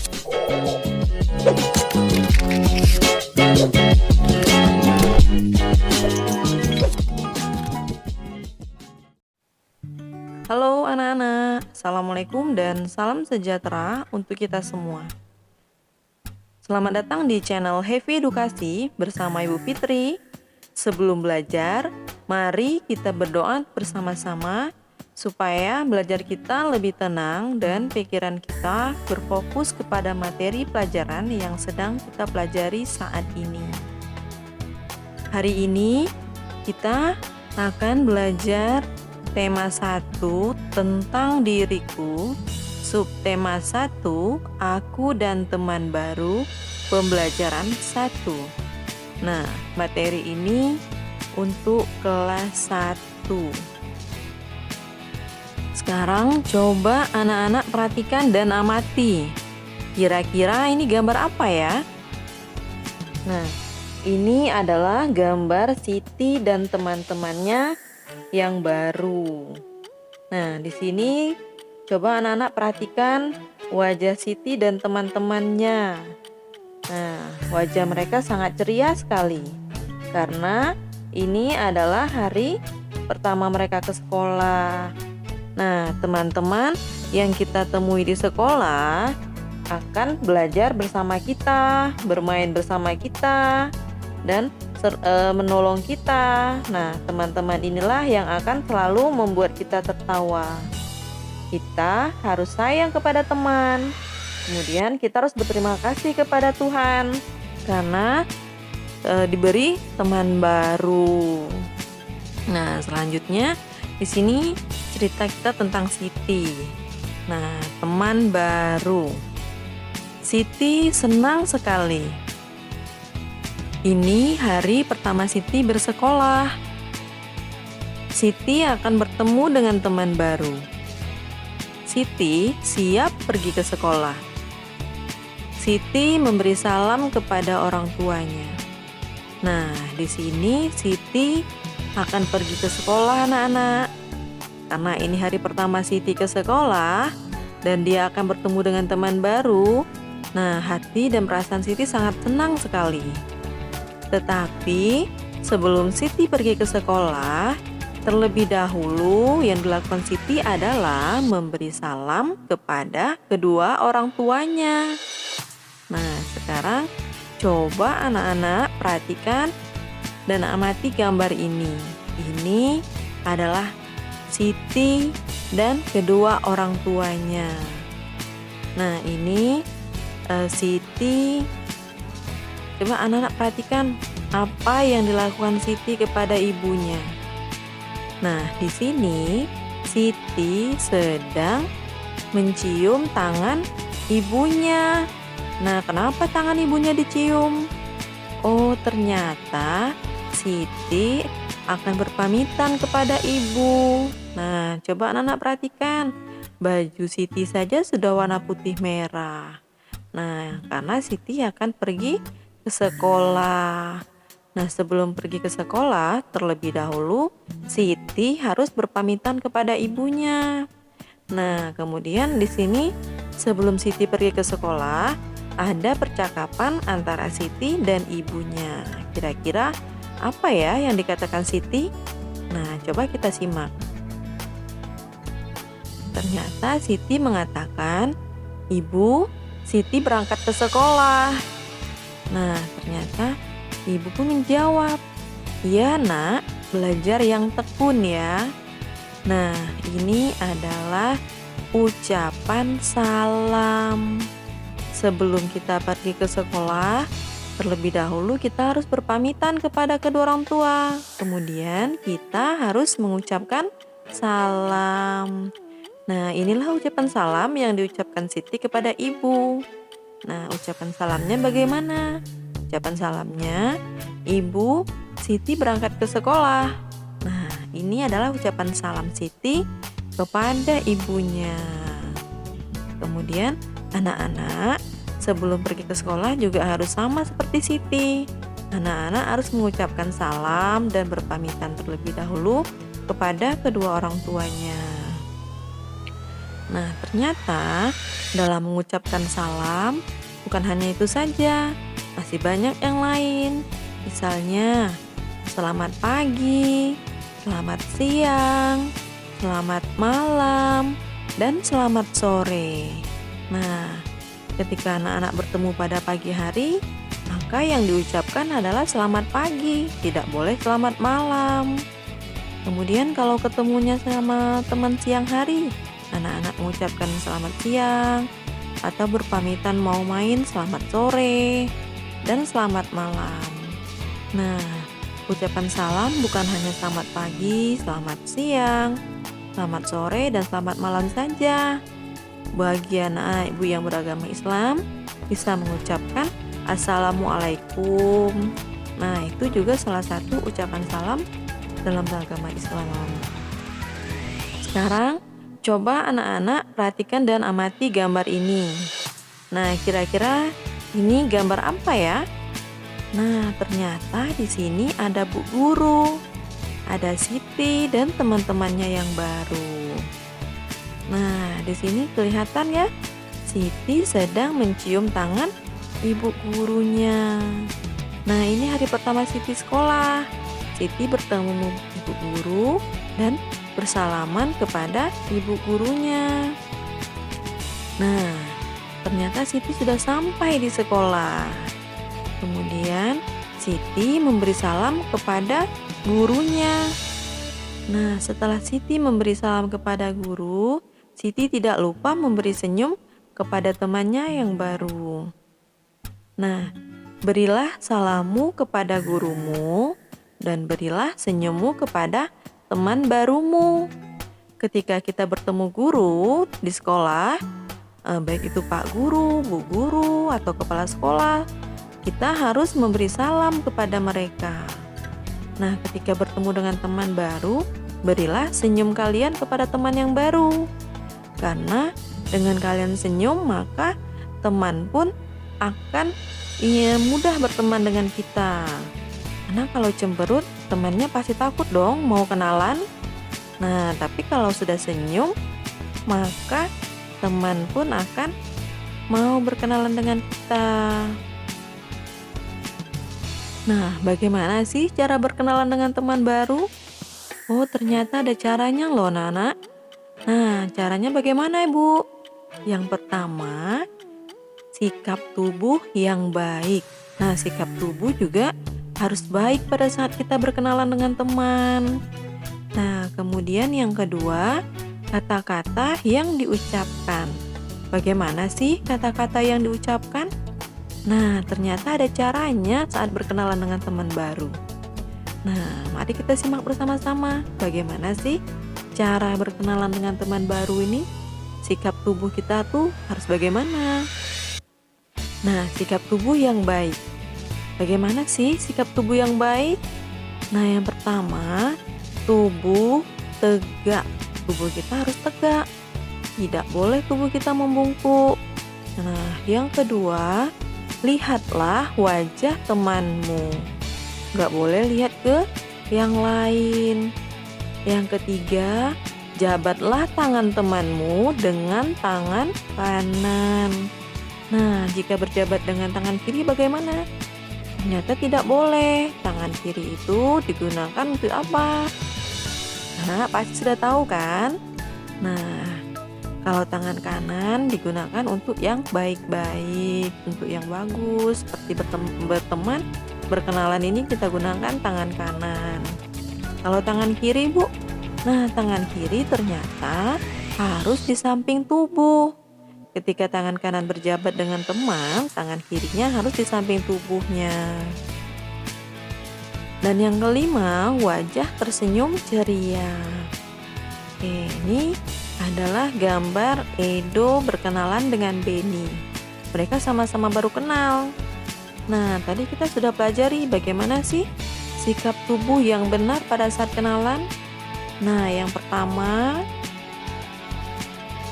Halo anak-anak, Assalamualaikum dan salam sejahtera untuk kita semua. Selamat datang di channel Happy Edukasi bersama Ibu Fitri. Sebelum belajar, mari kita berdoa bersama-sama supaya belajar kita lebih tenang dan pikiran kita berfokus kepada materi pelajaran yang sedang kita pelajari saat ini. Hari ini kita akan belajar tema 1 tentang diriku, subtema 1 aku dan teman baru, pembelajaran 1. Nah, materi ini untuk kelas 1. Sekarang coba anak-anak perhatikan dan amati. Kira-kira ini gambar apa ya? Nah, ini adalah gambar Siti dan teman-temannya yang baru. Nah, di sini coba anak-anak perhatikan wajah Siti dan teman-temannya. Nah, wajah mereka sangat ceria sekali karena ini adalah hari pertama mereka ke sekolah. Nah, teman-teman yang kita temui di sekolah akan belajar bersama kita, bermain bersama kita, dan menolong kita. Nah, teman-teman inilah yang akan selalu membuat kita tertawa. Kita harus sayang kepada teman. Kemudian kita harus berterima kasih kepada Tuhan karena diberi teman baru. Nah, selanjutnya di sini cerita kita tentang Siti. Nah, teman baru. Siti senang sekali. Ini hari pertama Siti bersekolah. Siti akan bertemu dengan teman baru. Siti siap pergi ke sekolah. Siti memberi salam kepada orang tuanya. Nah, di sini Siti akan pergi ke sekolah anak-anak. Karena ini hari pertama Siti ke sekolah dan dia akan bertemu dengan teman baru. Nah, hati dan perasaan Siti sangat senang sekali. Tetapi sebelum Siti pergi ke sekolah, terlebih dahulu yang dilakukan Siti adalah memberi salam kepada kedua orang tuanya. Nah, sekarang coba anak-anak perhatikan dan amati gambar ini. Ini adalah Siti dan kedua orang tuanya. Nah, ini Siti. Coba anak-anak perhatikan apa yang dilakukan Siti kepada ibunya. Nah, di sini Siti sedang mencium tangan ibunya. Nah, kenapa tangan ibunya dicium? Oh, ternyata Siti akan berpamitan kepada ibu. Nah, coba anak-anak perhatikan. Baju Siti saja sudah warna putih merah. Nah, karena Siti akan pergi ke sekolah. Nah, sebelum pergi ke sekolah, terlebih dahulu Siti harus berpamitan kepada ibunya. Nah, kemudian di sini sebelum Siti pergi ke sekolah, ada percakapan antara Siti dan ibunya. Kira-kira apa ya yang dikatakan Siti? Nah, coba kita simak. Ternyata Siti mengatakan, "Ibu, Siti berangkat ke sekolah." Nah, ternyata ibu pun menjawab, "Iya nak, belajar yang tekun ya." Nah, ini adalah ucapan salam. Sebelum kita pergi ke sekolah, terlebih dahulu kita harus berpamitan kepada kedua orang tua. Kemudian kita harus mengucapkan salam. Nah, inilah ucapan salam yang diucapkan Siti kepada ibu. Nah, ucapan salamnya bagaimana? Ucapan salamnya, "Ibu, Siti berangkat ke sekolah." Nah, ini adalah ucapan salam Siti kepada ibunya. Kemudian, anak-anak sebelum pergi ke sekolah juga harus sama seperti Siti. Anak-anak harus mengucapkan salam dan berpamitan terlebih dahulu kepada kedua orang tuanya. Nah, ternyata dalam mengucapkan salam bukan hanya itu saja, masih banyak yang lain. Misalnya, selamat pagi, selamat siang, selamat malam, dan selamat sore. Nah, ketika anak-anak bertemu pada pagi hari, maka yang diucapkan adalah selamat pagi, tidak boleh selamat malam. Kemudian kalau ketemunya sama teman siang hari, anak-anak mengucapkan selamat siang, atau berpamitan mau main selamat sore, dan selamat malam. Nah, ucapan salam bukan hanya selamat pagi, selamat siang, selamat sore, dan selamat malam saja. Bagi anak ibu yang beragama Islam, bisa mengucapkan Assalamualaikum. Nah, itu juga salah satu ucapan salam dalam agama Islam. Sekarang, coba anak-anak perhatikan dan amati gambar ini. Nah, kira-kira ini gambar apa ya? Nah, ternyata di sini ada Bu Guru, ada Siti dan teman-temannya yang baru. Nah, di sini kelihatan ya, Siti sedang mencium tangan ibu gurunya. Nah, ini hari pertama Siti sekolah. Siti bertemu ibu guru dan bersalaman kepada ibu gurunya. Nah, ternyata Siti sudah sampai di sekolah. Kemudian Siti memberi salam kepada gurunya. Nah, setelah Siti memberi salam kepada guru, Siti tidak lupa memberi senyum kepada temannya yang baru. Nah, berilah salammu kepada gurumu dan berilah senyummu kepada teman barumu. Ketika kita bertemu guru di sekolah, baik itu Pak Guru, Bu Guru, atau kepala sekolah, kita harus memberi salam kepada mereka. Nah, ketika bertemu dengan teman baru, berilah senyum kalian kepada teman yang baru. Karena dengan kalian senyum, maka teman pun akan mudah berteman dengan kita. Karena kalau cemberut, temannya pasti takut dong mau kenalan. Nah, tapi kalau sudah senyum, maka teman pun akan mau berkenalan dengan kita. Nah, bagaimana sih cara berkenalan dengan teman baru? Oh, ternyata ada caranya loh, Nana. Nah, caranya bagaimana, Ibu? Yang pertama, sikap tubuh yang baik. Nah, sikap tubuh juga harus baik pada saat kita berkenalan dengan teman. Nah, kemudian yang kedua, kata-kata yang diucapkan. Bagaimana sih kata-kata yang diucapkan? Nah, ternyata ada caranya saat berkenalan dengan teman baru. Nah, mari kita simak bersama-sama bagaimana sih cara berkenalan dengan teman baru ini. Sikap tubuh kita tuh harus bagaimana? Nah, sikap tubuh yang baik. Bagaimana sih sikap tubuh yang baik? Nah, yang pertama, tubuh tegak. Tubuh kita harus tegak. Tidak boleh tubuh kita membungkuk. Nah, yang kedua, lihatlah wajah temanmu. Gak boleh lihat ke yang lain. Yang ketiga, jabatlah tangan temanmu dengan tangan kanan. Nah, jika berjabat dengan tangan kiri bagaimana? Ternyata tidak boleh. Tangan kiri itu digunakan untuk apa? Nah, pasti sudah tahu kan? Nah, kalau tangan kanan digunakan untuk yang baik-baik, untuk yang bagus, seperti berteman, berkenalan ini kita gunakan tangan kanan. Kalau tangan kiri, Bu? Nah, tangan kiri ternyata harus di samping tubuh. Ketika tangan kanan berjabat dengan teman, tangan kirinya harus di samping tubuhnya. Dan yang kelima, wajah tersenyum ceria. Oke, ini adalah gambar Edo berkenalan dengan Beni. Mereka sama-sama baru kenal. Nah, tadi kita sudah pelajari bagaimana sih sikap tubuh yang benar pada saat kenalan. Nah, yang pertama,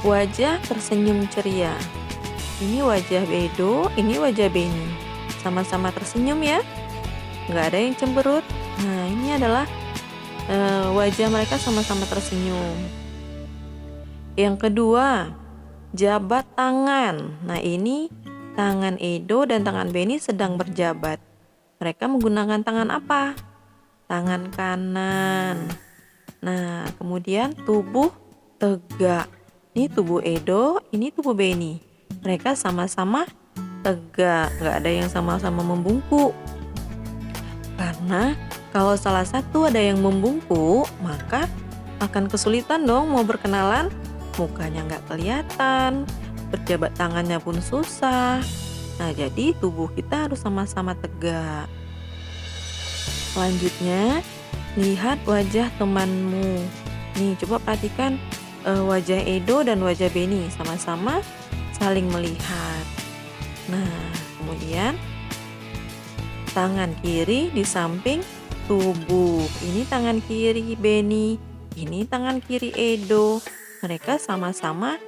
wajah tersenyum ceria. Ini wajah Edo, ini wajah Beni. Sama-sama tersenyum ya, nggak ada yang cemberut. Nah, ini adalah wajah mereka sama-sama tersenyum. Yang kedua, jabat tangan. Nah, ini tangan Edo dan tangan Benny sedang berjabat. Mereka menggunakan tangan apa? Tangan kanan. Nah, kemudian tubuh tegak. Ini tubuh Edo, ini tubuh Benny. Mereka sama-sama tegak, nggak ada yang sama-sama membungkuk. Karena kalau salah satu ada yang membungkuk, maka akan kesulitan dong mau berkenalan. Mukanya nggak kelihatan, berjabat tangannya pun susah. Nah, jadi tubuh kita harus sama-sama tegak. Selanjutnya, lihat wajah temanmu. Nih, coba perhatikan wajah Edo dan wajah Benny sama-sama saling melihat. Nah, kemudian tangan kiri di samping tubuh. Ini tangan kiri Benny, ini tangan kiri Edo. Mereka sama-sama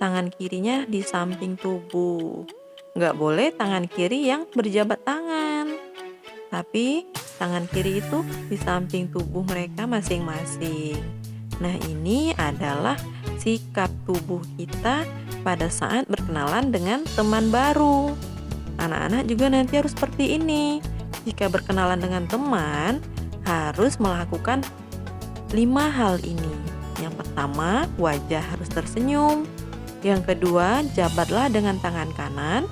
tangan kirinya di samping tubuh. Nggak boleh tangan kiri yang berjabat tangan, tapi tangan kiri itu di samping tubuh mereka masing-masing. Nah, ini adalah sikap tubuh kita pada saat berkenalan dengan teman baru. Anak-anak juga nanti harus seperti ini. Jika berkenalan dengan teman, harus melakukan 5 hal ini. Yang pertama, wajah harus tersenyum. Yang kedua, jabatlah dengan tangan kanan.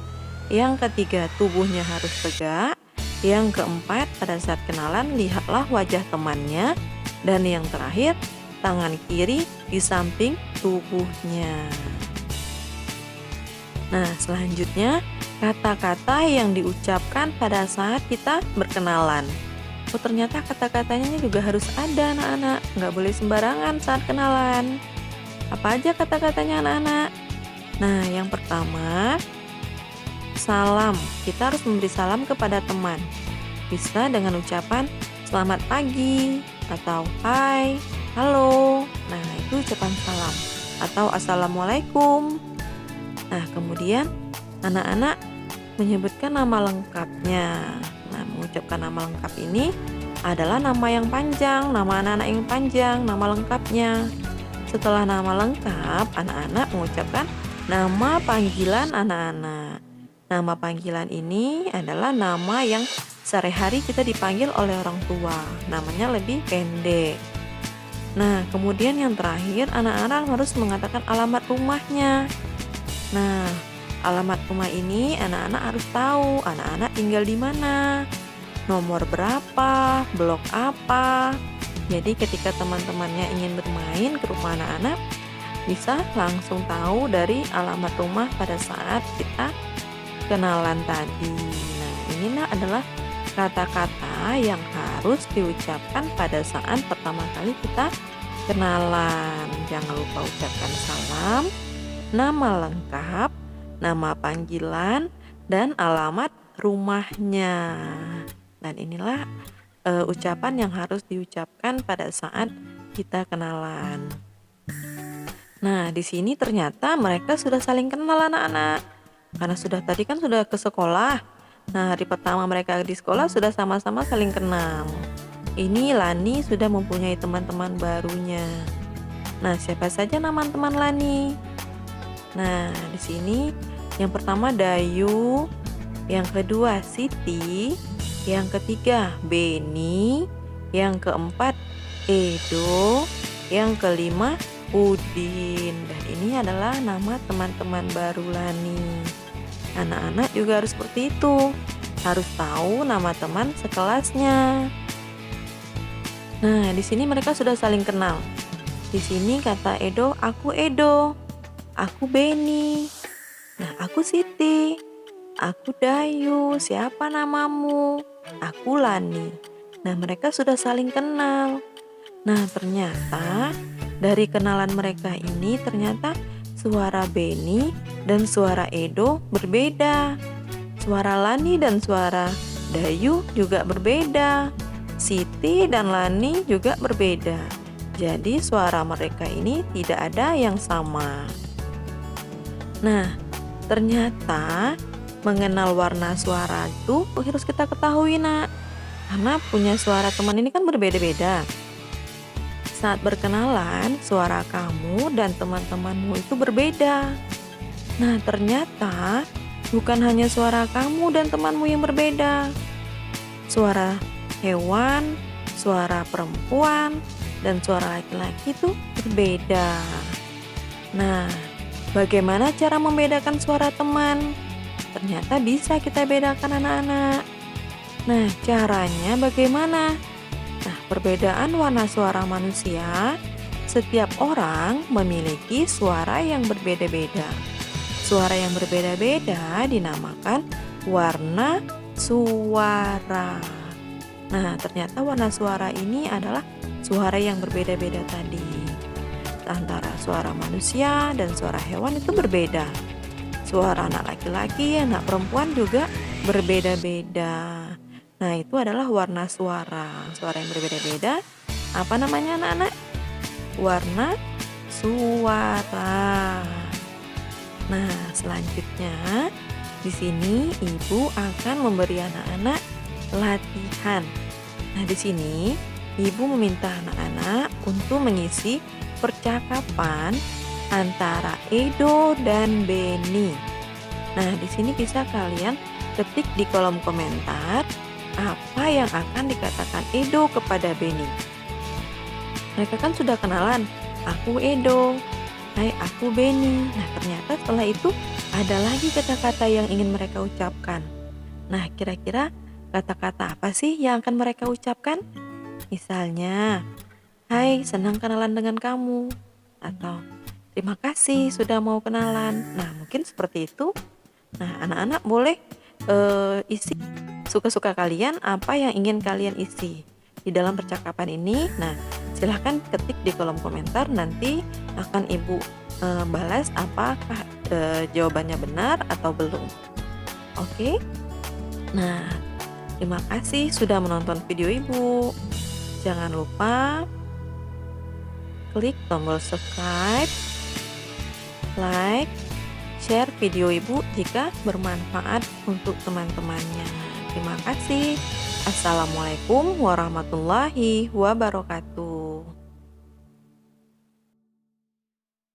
Yang ketiga, tubuhnya harus tegak. Yang keempat, pada saat kenalan, lihatlah wajah temannya. Dan yang terakhir, tangan kiri di samping tubuhnya. Nah, selanjutnya, kata-kata yang diucapkan pada saat kita berkenalan. Oh, ternyata kata-katanya juga harus ada, anak-anak. Nggak boleh sembarangan saat kenalan. Apa aja kata-katanya, anak-anak? Nah, yang pertama, salam. Kita harus memberi salam kepada teman. Bisa dengan ucapan selamat pagi, atau hai, halo. Nah, itu ucapan salam. Atau assalamualaikum. Nah, kemudian anak-anak menyebutkan nama lengkapnya. Nah, mengucapkan nama lengkap ini adalah nama yang panjang, nama anak-anak yang panjang, nama lengkapnya. Setelah nama lengkap, anak-anak mengucapkan nama panggilan anak-anak. Nama panggilan ini adalah nama yang sehari-hari kita dipanggil oleh orang tua. Namanya lebih pendek. Nah, kemudian yang terakhir, anak-anak harus mengatakan alamat rumahnya. Nah, alamat rumah ini anak-anak harus tahu anak-anak tinggal di mana, nomor berapa, blok apa. Jadi ketika teman-temannya ingin bermain ke rumah anak-anak, bisa langsung tahu dari alamat rumah pada saat kita kenalan tadi. Nah, inilah adalah kata-kata yang harus diucapkan pada saat pertama kali kita kenalan. Jangan lupa ucapkan salam, nama lengkap, nama panggilan, dan alamat rumahnya. Dan inilah ucapan yang harus diucapkan pada saat kita kenalan. Nah, di sini ternyata mereka sudah saling kenal, anak-anak. Karena tadi kan sudah ke sekolah. Nah, hari pertama mereka di sekolah sudah sama-sama saling kenal. Ini Lani sudah mempunyai teman-teman barunya. Nah, siapa saja nama teman Lani? Nah, di sini yang pertama Dayu, yang kedua Siti, yang ketiga Benny, yang keempat Edo, yang kelima Udin. Dan ini adalah nama teman-teman baru Lani. Anak-anak juga harus seperti itu, harus tahu nama teman sekelasnya. Nah, di sini mereka sudah saling kenal. Di sini kata Edo, aku Edo. Aku Benny. Nah, aku Siti. Aku Dayu. Siapa namamu? Aku Lani. Nah, mereka sudah saling kenal. Nah, ternyata dari kenalan mereka ini ternyata suara Benny dan suara Edo berbeda. Suara Lani dan suara Dayu juga berbeda. Siti dan Lani juga berbeda. Jadi suara mereka ini tidak ada yang sama. Nah, ternyata mengenal warna suara itu harus kita ketahui, nak. Karena punya suara teman ini kan berbeda-beda. saat berkenalan, suara kamu dan teman-temanmu itu berbeda. Nah, ternyata bukan hanya suara kamu dan temanmu yang berbeda. Suara hewan, suara perempuan, dan suara laki-laki itu berbeda. Nah, bagaimana cara membedakan suara teman? Ternyata bisa kita bedakan anak-anak. Nah, caranya bagaimana? Nah, perbedaan warna suara manusia, setiap orang memiliki suara yang berbeda-beda. Suara yang berbeda-beda dinamakan warna suara. Nah, ternyata warna suara ini adalah suara yang berbeda-beda tadi. Antara suara manusia dan suara hewan itu berbeda. Suara anak laki-laki, anak perempuan juga berbeda-beda. Nah, itu adalah warna suara. Suara yang berbeda-beda. Apa namanya anak-anak? Warna suara. Nah, selanjutnya di sini ibu akan memberi anak-anak latihan. Nah, di sini ibu meminta anak-anak untuk mengisi percakapan antara Edo dan Beni. Nah, di sini bisa kalian ketik di kolom komentar apa yang akan dikatakan Edo kepada Beni. Mereka kan sudah kenalan, aku Edo, hai aku Beni. Nah, ternyata setelah itu ada lagi kata-kata yang ingin mereka ucapkan. Nah, kira-kira kata-kata apa sih yang akan mereka ucapkan? Misalnya, hai, senang kenalan dengan kamu. Atau, terima kasih sudah mau kenalan. Nah, mungkin seperti itu. Nah, anak-anak boleh isi suka-suka kalian, apa yang ingin kalian isi di dalam percakapan ini. Nah, silahkan ketik di kolom komentar, nanti akan ibu balas apakah jawabannya benar atau belum. Oke? Nah, terima kasih sudah menonton video ibu. Jangan lupa klik tombol subscribe, like, share video ibu jika bermanfaat untuk teman-temannya. Terima kasih. Assalamualaikum warahmatullahi wabarakatuh.